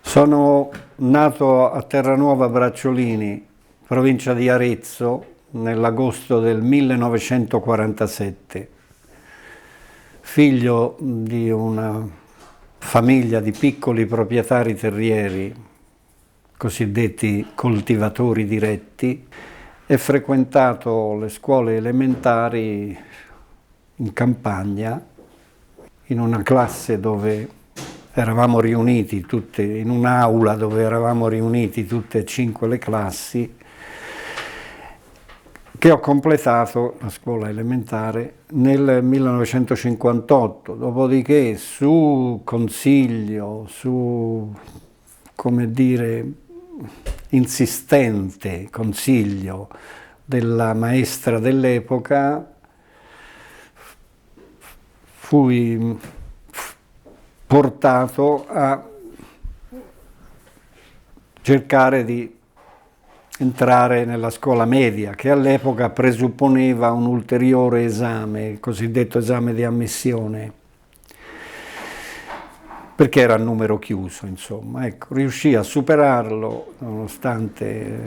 Sono nato a Terranuova Bracciolini, provincia di Arezzo, nell'agosto del 1947, figlio di una famiglia di piccoli proprietari terrieri, cosiddetti coltivatori diretti, e frequentato le scuole elementari in campagna, in una classe dove eravamo riuniti tutte, in un'aula dove eravamo riuniti tutte e 5 le classi, che ho completato la scuola elementare nel 1958, dopodiché su consiglio, come dire, insistente consiglio della maestra dell'epoca, fui portato a cercare di entrare nella scuola media, che all'epoca presupponeva un ulteriore esame, il cosiddetto esame di ammissione, perché era a numero chiuso, insomma. Ecco, riuscii a superarlo nonostante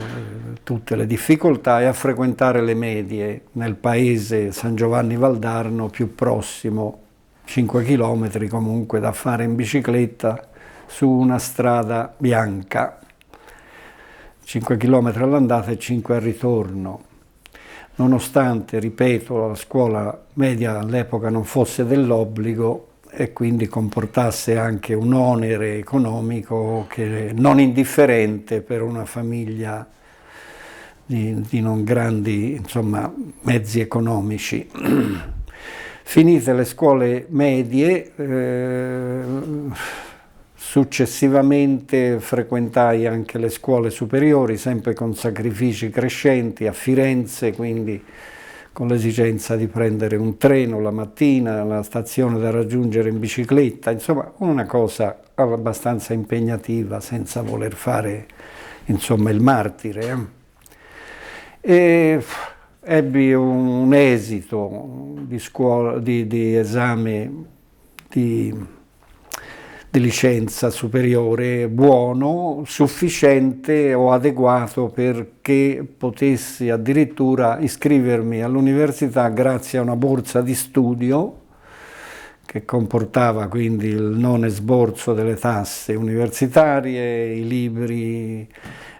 tutte le difficoltà e a frequentare le medie nel paese San Giovanni Valdarno più prossimo, 5 chilometri comunque da fare in bicicletta su una strada bianca, 5 chilometri all'andata e 5 al ritorno. Nonostante, ripeto, la scuola media all'epoca non fosse dell'obbligo e quindi comportasse anche un onere economico che non indifferente per una famiglia di non grandi, insomma, mezzi economici. Finite le scuole medie, successivamente frequentai anche le scuole superiori, sempre con sacrifici crescenti, a Firenze, quindi con l'esigenza di prendere un treno la mattina, la stazione da raggiungere in bicicletta, insomma una cosa abbastanza impegnativa senza voler fare, insomma, il martire. E ebbi un esito di esame di licenza superiore buono, sufficiente o adeguato perché potessi addirittura iscrivermi all'università grazie a una borsa di studio che comportava quindi il non esborso delle tasse universitarie, i libri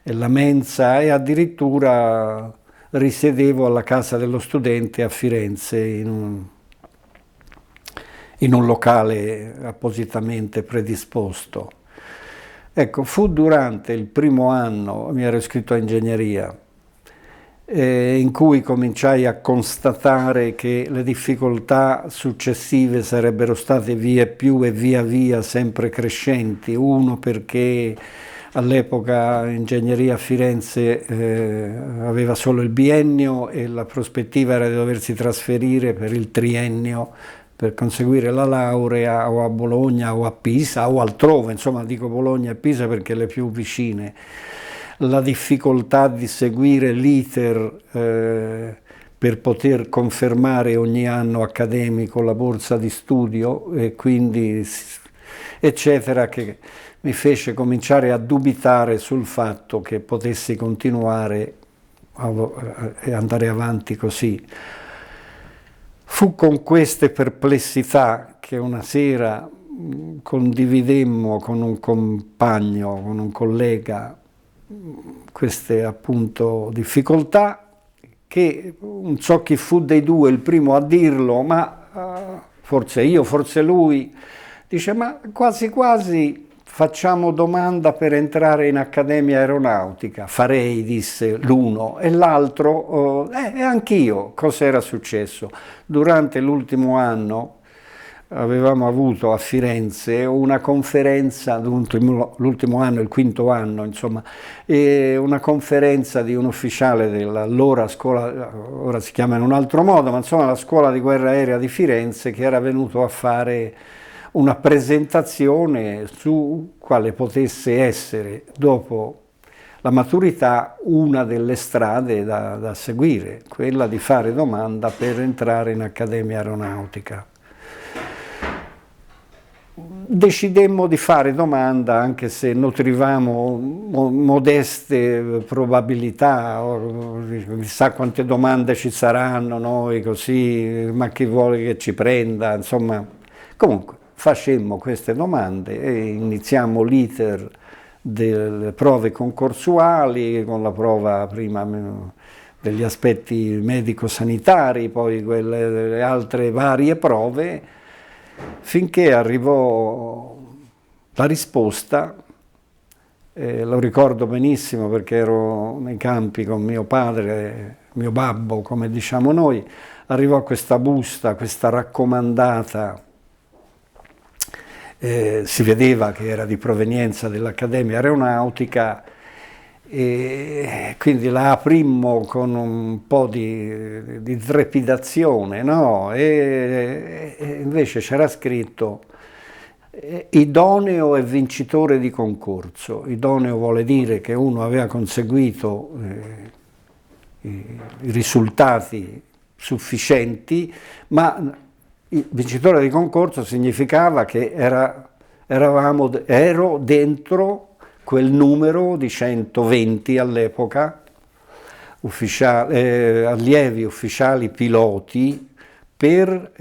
e la mensa, e addirittura risiedevo alla Casa dello Studente a Firenze in un locale appositamente predisposto. Ecco, fu durante il primo anno, mi ero iscritto a ingegneria, in cui cominciai a constatare che le difficoltà successive sarebbero state via più e via via sempre crescenti. Uno, perché all'epoca ingegneria a Firenze aveva solo il biennio e la prospettiva era di doversi trasferire per il triennio per conseguire la laurea o a Bologna o a Pisa o altrove, insomma dico Bologna e Pisa perché le più vicine. La difficoltà di seguire l'iter per poter confermare ogni anno accademico la borsa di studio e quindi eccetera, che mi fece cominciare a dubitare sul fatto che potessi continuare e andare avanti così. Fu con queste perplessità che una sera condividemmo con un compagno, con un collega, queste appunto difficoltà, che non so chi fu dei due il primo a dirlo, ma forse io, forse lui, dice: ma quasi quasi facciamo domanda per entrare in Accademia Aeronautica. Farei, disse l'uno, e l'altro, e anch'io. Cos'era successo? Durante l'ultimo anno avevamo avuto a Firenze una conferenza, l'ultimo anno, il quinto anno, insomma, una conferenza di un ufficiale dell'allora scuola, ora si chiama in un altro modo, ma insomma la scuola di guerra aerea di Firenze, che era venuto a fare una presentazione su quale potesse essere, dopo la maturità, una delle strade da seguire, quella di fare domanda per entrare in Accademia Aeronautica. decidemmo di fare domanda, anche se nutrivamo modeste probabilità, chissà quante domande ci saranno noi così, ma chi vuole che ci prenda, insomma. Comunque facemmo queste domande e iniziamo l'iter delle prove concorsuali, con la prova prima degli aspetti medico-sanitari, poi quelle altre varie prove, finché arrivò la risposta. Lo ricordo benissimo perché ero nei campi con mio padre, mio babbo, come diciamo noi. Arrivò questa busta, questa raccomandata, si vedeva che era di provenienza dell'Accademia Aeronautica, e quindi la aprimmo con un po' di trepidazione, no? E invece c'era scritto idoneo e vincitore di concorso. Idoneo vuole dire che uno aveva conseguito i risultati sufficienti, ma il vincitore di concorso significava che ero dentro quel numero di 120 all'epoca, allievi ufficiali piloti, per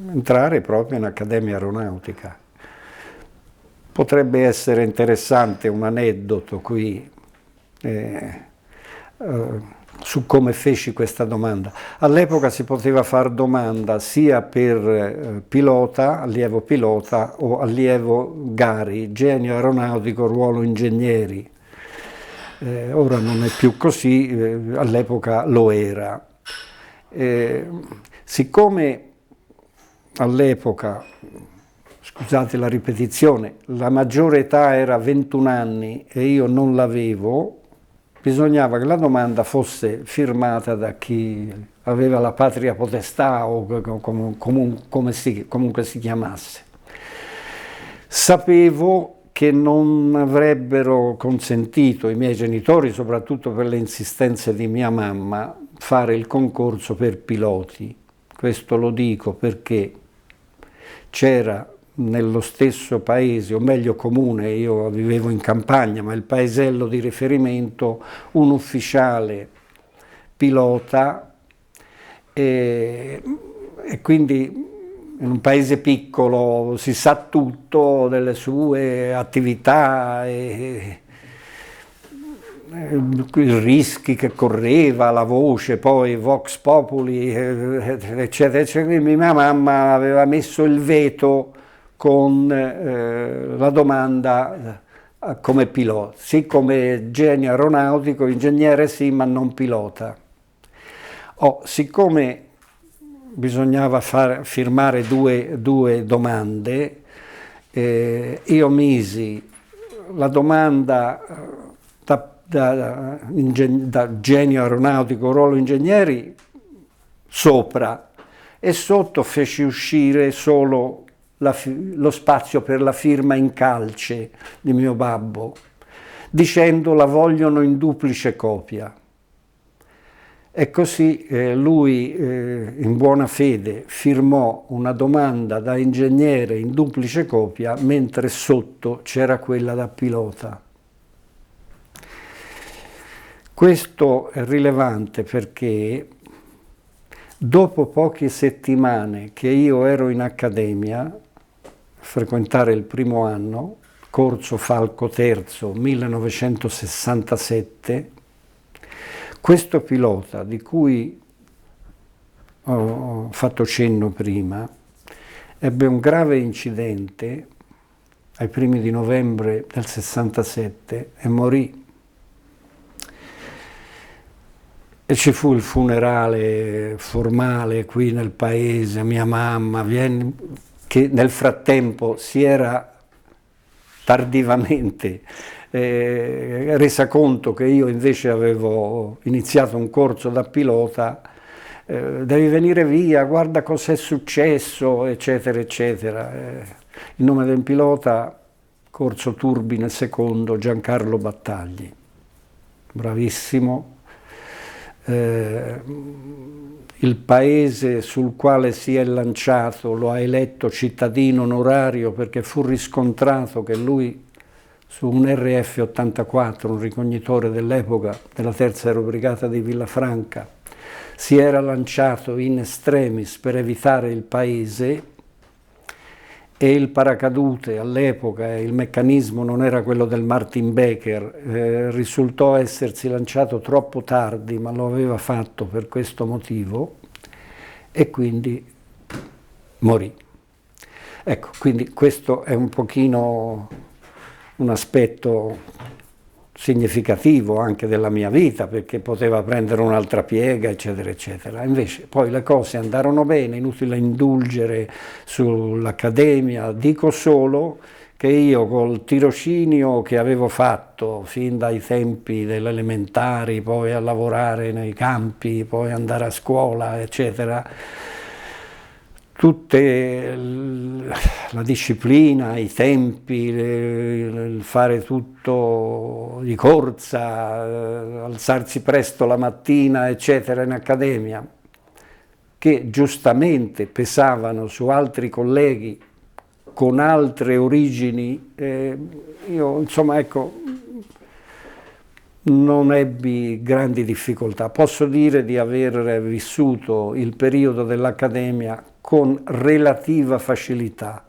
entrare proprio in Accademia Aeronautica. Potrebbe essere interessante un aneddoto qui su come feci questa domanda. All'epoca si poteva fare domanda sia per pilota, allievo pilota, o allievo GARI, genio aeronautico, ruolo ingegneri. Ora non è più così, all'epoca lo era. Siccome all'epoca, scusate la ripetizione, la maggiore età era 21 anni e io non l'avevo, bisognava che la domanda fosse firmata da chi aveva la patria potestà o comunque si chiamasse. Sapevo che non avrebbero consentito i miei genitori, soprattutto per le insistenze di mia mamma, fare il concorso per piloti. Questo lo dico perché c'era nello stesso paese, o meglio comune, io vivevo in campagna, ma il paesello di riferimento, un ufficiale pilota, e quindi in un paese piccolo si sa tutto delle sue attività e i rischi che correva, la voce, poi Vox Populi, eccetera, eccetera. Mia mamma aveva messo il veto con la domanda come pilota, sì, come genio aeronautico, ingegnere sì, ma non pilota. Siccome bisognava firmare due domande, io misi la domanda da genio aeronautico, ruolo ingegneri, sopra, e sotto feci uscire solo lo spazio per la firma in calce di mio babbo, dicendo la vogliono in duplice copia. E così lui, in buona fede, firmò una domanda da ingegnere in duplice copia, mentre sotto c'era quella da pilota. Questo è rilevante perché dopo poche settimane che io ero in accademia, a frequentare il primo anno, corso Falco III, 1967, questo pilota, di cui ho fatto cenno prima, ebbe un grave incidente ai primi di novembre del 67 e morì. E ci fu il funerale formale qui nel paese, mia mamma, che nel frattempo si era tardivamente resa conto che io invece avevo iniziato un corso da pilota, devi venire via, guarda cos'è successo, eccetera, eccetera. Il nome del pilota, corso Turbine II, Giancarlo Battagli, bravissimo. il paese sul quale si è lanciato lo ha eletto cittadino onorario perché fu riscontrato che lui su un RF-84, un ricognitore dell'epoca della terza aerobrigata di Villafranca, si era lanciato in extremis per evitare il paese e il paracadute all'epoca, il meccanismo non era quello del Martin Baker, risultò essersi lanciato troppo tardi, ma lo aveva fatto per questo motivo e quindi morì. Ecco, quindi questo è un pochino un aspetto significativo anche della mia vita, perché poteva prendere un'altra piega, eccetera, eccetera. Invece poi le cose andarono bene, inutile indulgere sull'accademia, dico solo che io col tirocinio che avevo fatto fin dai tempi delle elementari, poi a lavorare nei campi, poi andare a scuola, eccetera, tutte la disciplina, i tempi, il fare tutto di corsa, alzarsi presto la mattina, eccetera, in accademia, che giustamente pesavano su altri colleghi con altre origini, io insomma ecco, non ebbi grandi difficoltà. Posso dire di aver vissuto il periodo dell'accademia con relativa facilità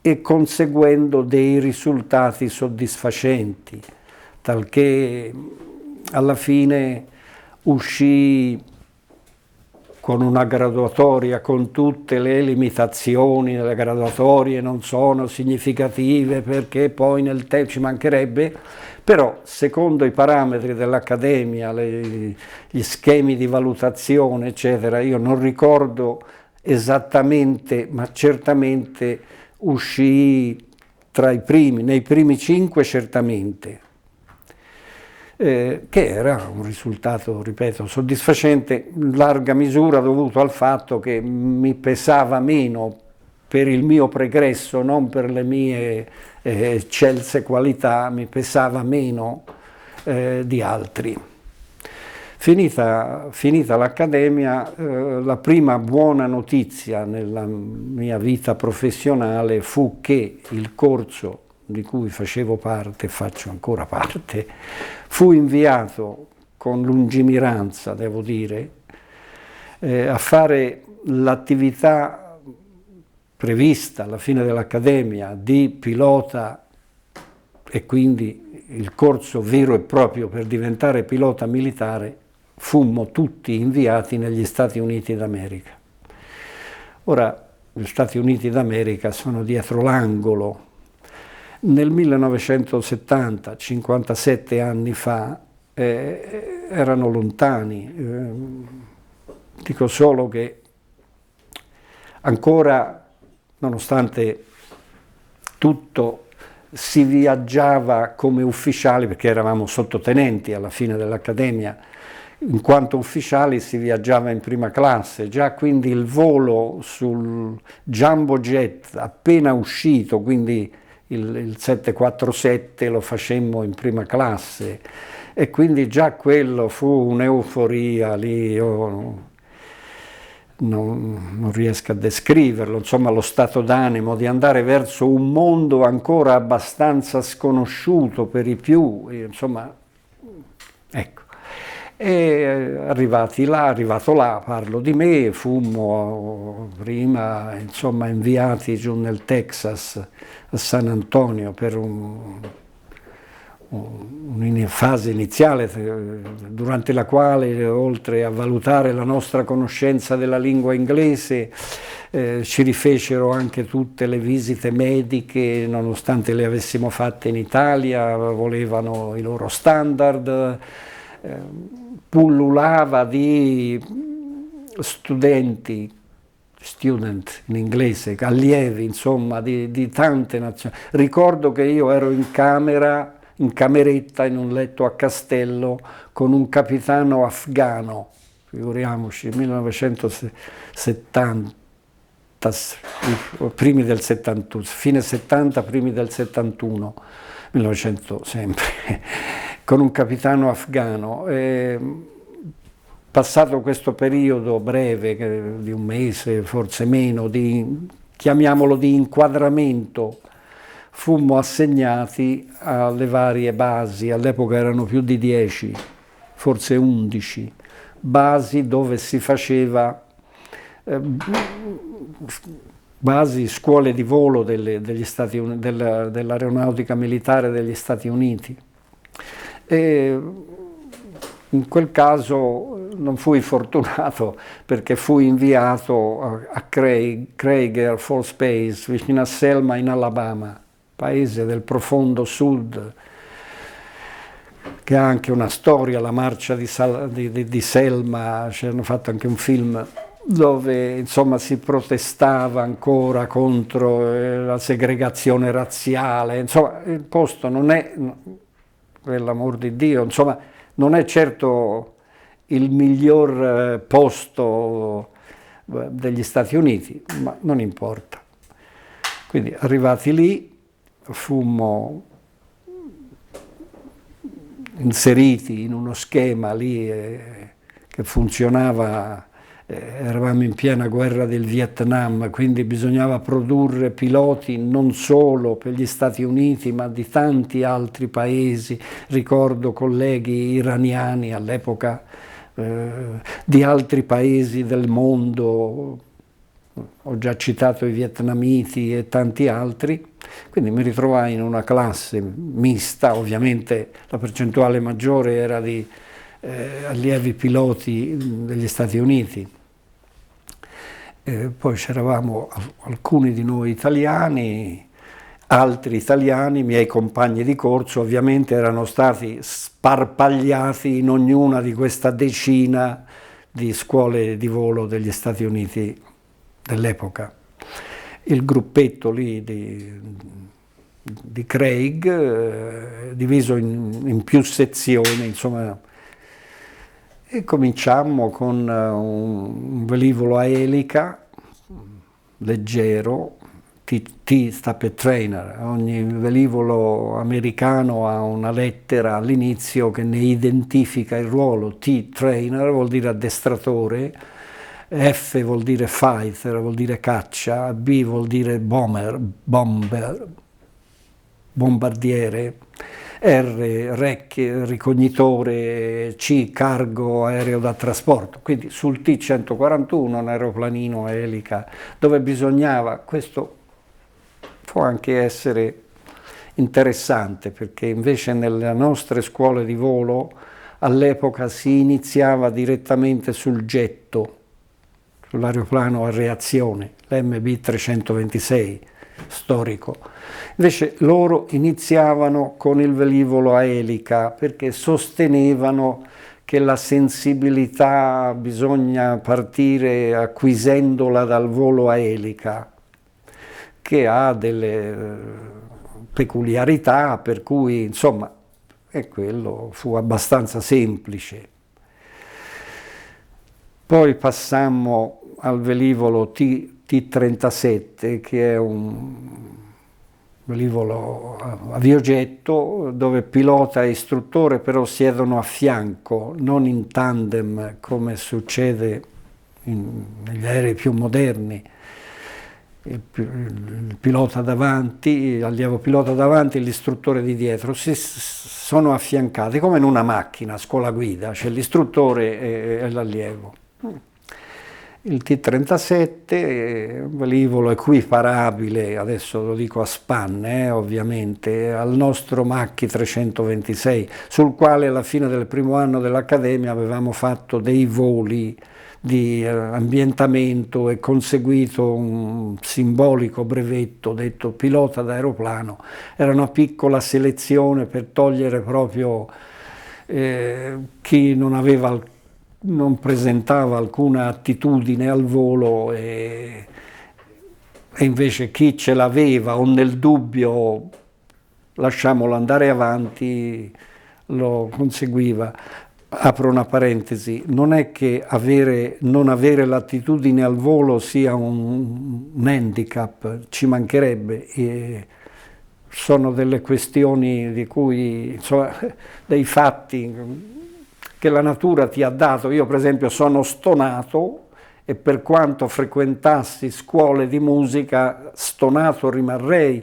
e conseguendo dei risultati soddisfacenti, talché alla fine uscì con una graduatoria con tutte le limitazioni. Le graduatorie non sono significative perché poi nel tempo ci mancherebbe, però secondo i parametri dell'Accademia, gli schemi di valutazione, eccetera, io non ricordo esattamente, ma certamente uscii tra i primi, nei primi 5 certamente, che era un risultato, ripeto, soddisfacente, in larga misura dovuto al fatto che mi pesava meno per il mio pregresso, non per le mie eccelse qualità, mi pesava meno di altri. Finita l'accademia, la prima buona notizia nella mia vita professionale fu che il corso di cui facevo parte, faccio ancora parte, fu inviato con lungimiranza, devo dire, a fare l'attività prevista alla fine dell'accademia di pilota e quindi il corso vero e proprio per diventare pilota militare. Fummo tutti inviati negli Stati Uniti d'America. Ora, gli Stati Uniti d'America sono dietro l'angolo. Nel 1970, 57 anni fa, erano lontani. Dico solo che ancora, nonostante tutto, si viaggiava come ufficiali, perché eravamo sottotenenti alla fine dell'accademia. In quanto ufficiali si viaggiava in prima classe, già quindi il volo sul Jumbo Jet appena uscito, quindi il 747 lo facemmo in prima classe e quindi già quello fu un'euforia lì, io non riesco a descriverlo, insomma lo stato d'animo di andare verso un mondo ancora abbastanza sconosciuto per i più, insomma, ecco. E arrivato là, parlo di me, fummo prima insomma inviati giù nel Texas, a San Antonio, per una fase iniziale durante la quale, oltre a valutare la nostra conoscenza della lingua inglese, ci rifecero anche tutte le visite mediche, nonostante le avessimo fatte in Italia, volevano i loro standard. Pullulava di student in inglese, allievi, insomma, di tante nazioni. Ricordo che io ero in cameretta, in un letto a castello, con un capitano afghano, figuriamoci, 1970, primi del 71, fine 70, primi del 71, 1900 sempre. Con un capitano afghano. passato questo periodo breve, di un mese, forse meno, chiamiamolo di inquadramento, fummo assegnati alle varie basi, all'epoca erano più di 10, forse 11 basi dove si faceva basi, scuole di volo dell'aeronautica militare degli Stati Uniti. E in quel caso non fui fortunato perché fui inviato a Craig Air Force Base, vicino a Selma in Alabama, paese del profondo sud, che ha anche una storia, la marcia di Selma, ci hanno fatto anche un film dove insomma si protestava ancora contro la segregazione razziale. Insomma, il posto non è, per l'amor di Dio, insomma, non è certo il miglior posto degli Stati Uniti, ma non importa. Quindi arrivati lì fummo inseriti in uno schema lì che funzionava, eravamo in piena guerra del Vietnam, quindi bisognava produrre piloti non solo per gli Stati Uniti ma di tanti altri paesi, ricordo colleghi iraniani all'epoca, di altri paesi del mondo, ho già citato i vietnamiti e tanti altri, quindi mi ritrovai in una classe mista, ovviamente la percentuale maggiore era di allievi piloti degli Stati Uniti. Poi c'eravamo alcuni di noi italiani, altri italiani, miei compagni di corso, ovviamente erano stati sparpagliati in ognuna di questa decina di scuole di volo degli Stati Uniti dell'epoca. Il gruppetto lì di Craig, diviso in più sezioni, insomma, e cominciammo con un velivolo a elica leggero, T sta per trainer, ogni velivolo americano ha una lettera all'inizio che ne identifica il ruolo, T trainer vuol dire addestratore, F vuol dire fighter, vuol dire caccia, B vuol dire bombardiere, R ricognitore, C cargo aereo da trasporto, quindi sul T-141 un aeroplanino a elica dove bisognava, questo può anche essere interessante perché invece nelle nostre scuole di volo all'epoca si iniziava direttamente sul getto, sull'aeroplano a reazione, l'MB-326 storico. Invece loro iniziavano con il velivolo a elica perché sostenevano che la sensibilità bisogna partire acquisendola dal volo a elica, che ha delle peculiarità per cui insomma e quello fu abbastanza semplice. Poi passammo al velivolo T-37 che è un velivolo aviogetto dove pilota e istruttore però siedono a fianco, non in tandem come succede negli aerei più moderni. Il pilota davanti, l'allievo pilota davanti e l'istruttore di dietro, si sono affiancati come in una macchina a scuola guida, c'è l'istruttore e l'allievo. Il T-37 è un velivolo equiparabile, adesso lo dico a spanne ovviamente, al nostro Macchi 326, sul quale alla fine del primo anno dell'Accademia avevamo fatto dei voli di ambientamento e conseguito un simbolico brevetto detto pilota d'aeroplano. Era una piccola selezione per togliere proprio chi non presentava alcuna attitudine al volo e invece chi ce l'aveva o nel dubbio lasciamolo andare avanti lo conseguiva. Apro una parentesi, non è che non avere l'attitudine al volo sia un handicap, ci mancherebbe, sono delle questioni di cui, insomma, dei fatti che la natura ti ha dato. Io per esempio sono stonato e per quanto frequentassi scuole di musica, stonato rimarrei.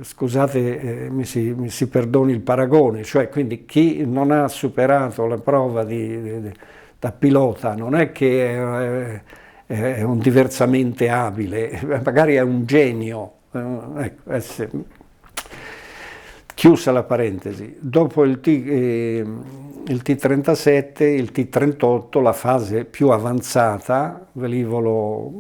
Scusate, mi si perdoni il paragone, cioè quindi chi non ha superato la prova da pilota non è che è un diversamente abile, magari è un genio. Ecco, chiusa la parentesi. Dopo il T37, il T38, la fase più avanzata, velivolo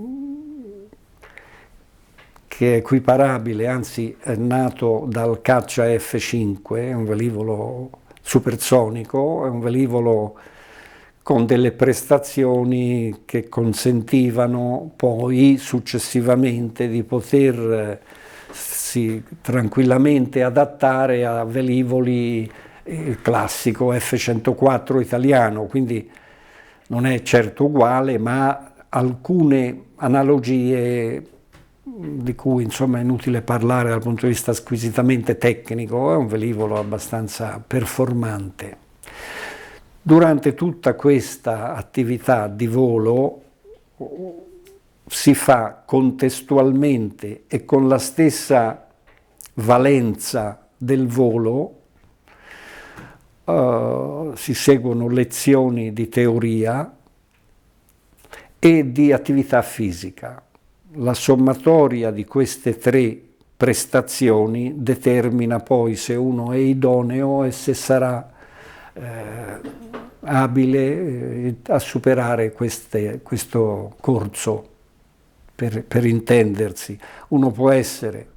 che è equiparabile, anzi è nato dal caccia F5, è un velivolo supersonico, è un velivolo con delle prestazioni che consentivano poi successivamente di potersi tranquillamente adattare a velivoli classico F-104 italiano, quindi non è certo uguale, ma alcune analogie di cui insomma è inutile parlare dal punto di vista squisitamente tecnico, è un velivolo abbastanza performante. Durante tutta questa attività di volo si fa contestualmente e con la stessa valenza del volo, si seguono lezioni di teoria e di attività fisica. La sommatoria di queste tre prestazioni determina poi se uno è idoneo e se sarà abile a superare questo corso, per intendersi. Uno può essere,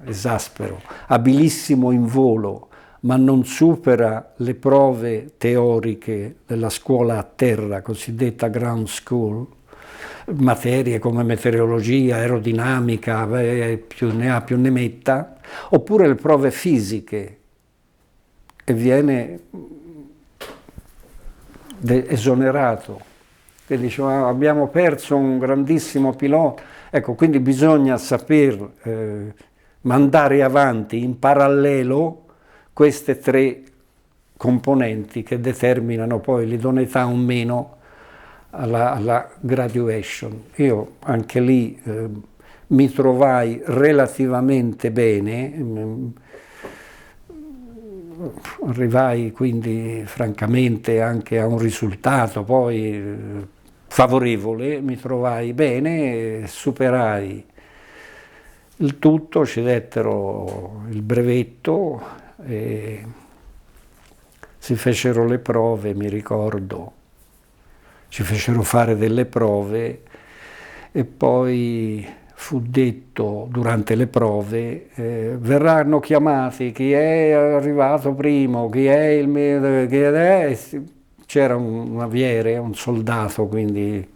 esaspero, abilissimo in volo, ma non supera le prove teoriche della scuola a terra, cosiddetta ground school, materie come meteorologia, aerodinamica, più ne ha più ne metta, oppure le prove fisiche, e viene esonerato. E diceva, abbiamo perso un grandissimo pilota. Ecco, quindi bisogna saper mandare avanti in parallelo queste tre componenti che determinano poi l'idoneità o meno alla graduation. Io anche lì mi trovai relativamente bene, arrivai quindi francamente anche a un risultato poi favorevole, mi trovai bene, superai il tutto, ci dettero il brevetto e si fecero le prove, mi ricordo, ci fecero fare delle prove e poi fu detto durante le prove verranno chiamati chi è arrivato primo, chi è il mio, chi è, c'era un aviere, un soldato, quindi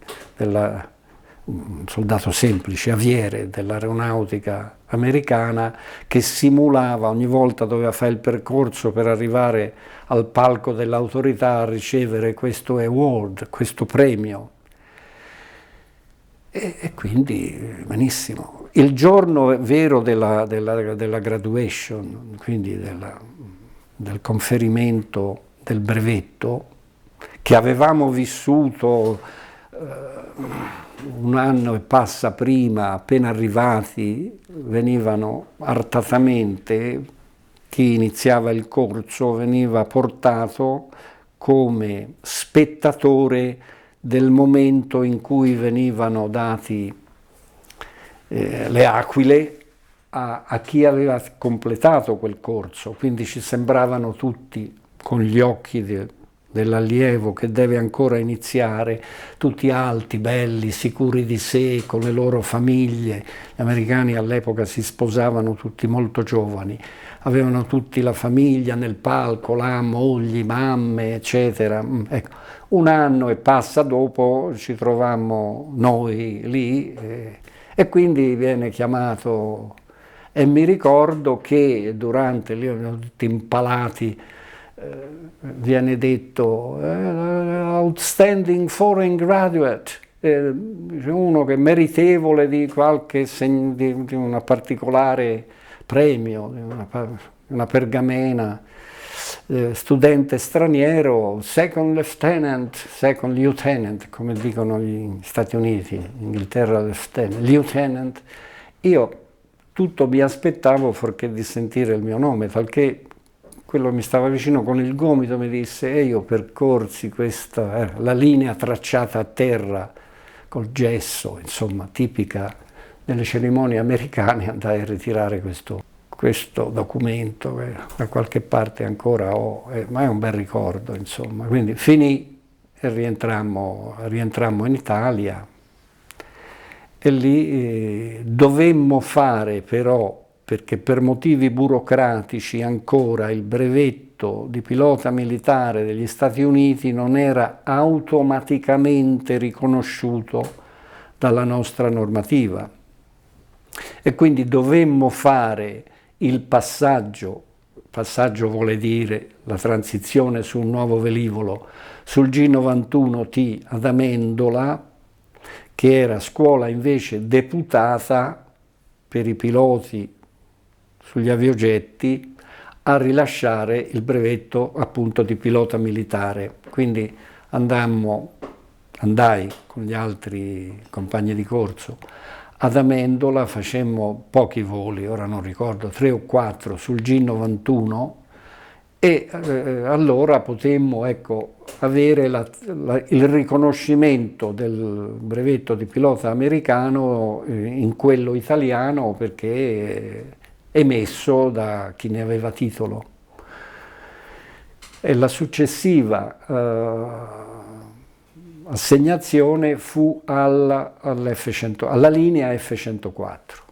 un soldato semplice, aviere dell'aeronautica americana, che simulava, ogni volta doveva fare il percorso per arrivare al palco dell'autorità a ricevere questo award, questo premio. E quindi benissimo. Il giorno vero della graduation, quindi del conferimento del brevetto, che avevamo vissuto un anno e passa prima, appena arrivati, venivano artatamente, chi iniziava il corso veniva portato come spettatore del momento in cui venivano dati le aquile a chi aveva completato quel corso, quindi ci sembravano tutti con gli occhi dell'allievo che deve ancora iniziare, tutti alti, belli, sicuri di sé, con le loro famiglie. Gli americani all'epoca si sposavano tutti molto giovani, avevano tutti la famiglia nel palco, là, mogli, mamme, eccetera. Ecco, un anno e passa dopo ci trovammo noi lì e quindi viene chiamato, e mi ricordo che durante, lì erano tutti impalati, viene detto outstanding foreign graduate, uno che è meritevole di qualche di una particolare premio, di una pergamena. studente straniero, second lieutenant, come dicono gli Stati Uniti, Inghilterra lieutenant. Io tutto mi aspettavo fuorché di sentire il mio nome, talché quello mi stava vicino con il gomito mi disse: e io percorsi questa, la linea tracciata a terra col gesso, insomma, tipica delle cerimonie americane, andai a ritirare questo documento che da qualche parte ancora ho, ma è un bel ricordo, insomma. Quindi finì e rientrammo in Italia e lì dovemmo fare però, perché per motivi burocratici ancora il brevetto di pilota militare degli Stati Uniti non era automaticamente riconosciuto dalla nostra normativa e quindi dovemmo fare il passaggio vuole dire la transizione su un nuovo velivolo, sul G91T ad Amendola, che era scuola invece deputata per i piloti sugli aviogetti a rilasciare il brevetto appunto di pilota militare. Quindi andai con gli altri compagni di corso ad Amendola, facemmo pochi voli, ora non ricordo, 3 o 4 sul G91 e allora potemmo avere il riconoscimento del brevetto di pilota americano in quello italiano perché emesso da chi ne aveva titolo. E la successiva assegnazione fu alla linea F-104.